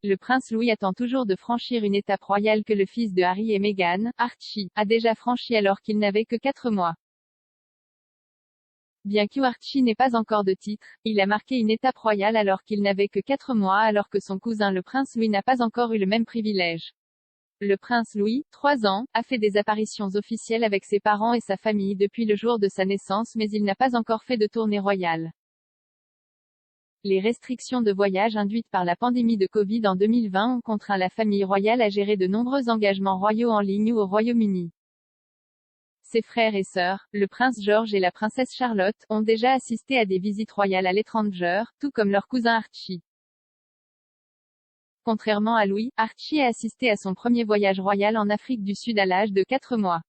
le prince Louis attend toujours de franchir une étape royale que le fils de Harry et Meghan, Archie, a déjà franchi alors qu'il n'avait que 4 mois. Bien qu'Archie n'ait pas encore de titre, il a marqué une étape royale alors qu'il n'avait que 4 mois alors que son cousin le prince Louis n'a pas encore eu le même privilège. Le prince Louis, 3 ans, a fait des apparitions officielles avec ses parents et sa famille depuis le jour de sa naissance mais il n'a pas encore fait de tournée royale. Les restrictions de voyage induites par la pandémie de Covid en 2020 ont contraint la famille royale à gérer de nombreux engagements royaux en ligne ou au Royaume-Uni. Ses frères et sœurs, le prince George et la princesse Charlotte, ont déjà assisté à des visites royales à l'étranger, tout comme leur cousin Archie. Contrairement à Louis, Archie a assisté à son premier voyage royal en Afrique du Sud à l'âge de 4 mois.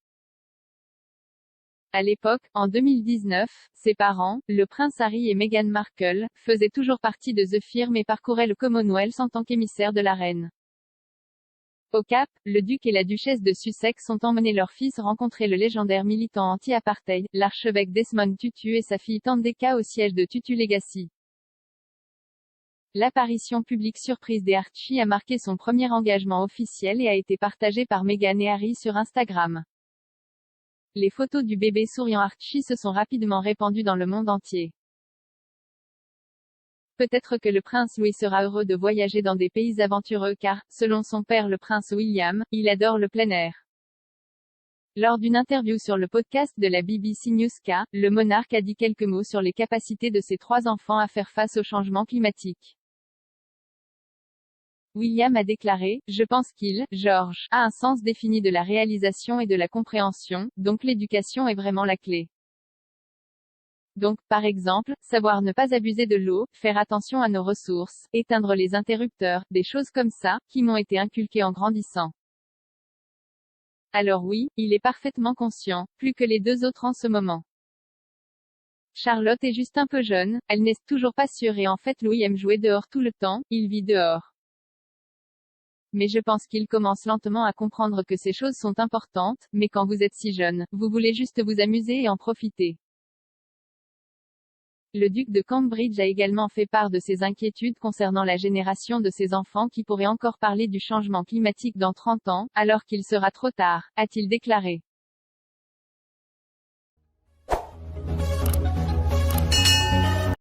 À l'époque, en 2019, ses parents, le prince Harry et Meghan Markle, faisaient toujours partie de The Firm et parcouraient le Commonwealth en tant qu'émissaires de la reine. Au Cap, le duc et la duchesse de Sussex ont emmené leur fils rencontrer le légendaire militant anti-apartheid, l'archevêque Desmond Tutu et sa fille Thandeka au siège de Tutu Legacy. L'apparition publique surprise d'Archie a marqué son premier engagement officiel et a été partagée par Meghan et Harry sur Instagram. Les photos du bébé souriant Archie se sont rapidement répandues dans le monde entier. Peut-être que le prince Louis sera heureux de voyager dans des pays aventureux car, selon son père le prince William, il adore le plein air. Lors d'une interview sur le podcast de la BBC News K, le monarque a dit quelques mots sur les capacités de ses 3 enfants à faire face au changement climatique. William a déclaré « Je pense qu'il, George, a un sens défini de la réalisation et de la compréhension, donc l'éducation est vraiment la clé. Donc, par exemple, savoir ne pas abuser de l'eau, faire attention à nos ressources, éteindre les interrupteurs, des choses comme ça, qui m'ont été inculquées en grandissant. Alors oui, il est parfaitement conscient, plus que les 2 autres en ce moment. Charlotte est juste un peu jeune, elle n'est toujours pas sûre et en fait Louis aime jouer dehors tout le temps, il vit dehors. Mais je pense qu'il commence lentement à comprendre que ces choses sont importantes, mais quand vous êtes si jeune, vous voulez juste vous amuser et en profiter. Le duc de Cambridge a également fait part de ses inquiétudes concernant la génération de ses enfants qui pourraient encore parler du changement climatique dans 30 ans, alors qu'il sera trop tard, a-t-il déclaré.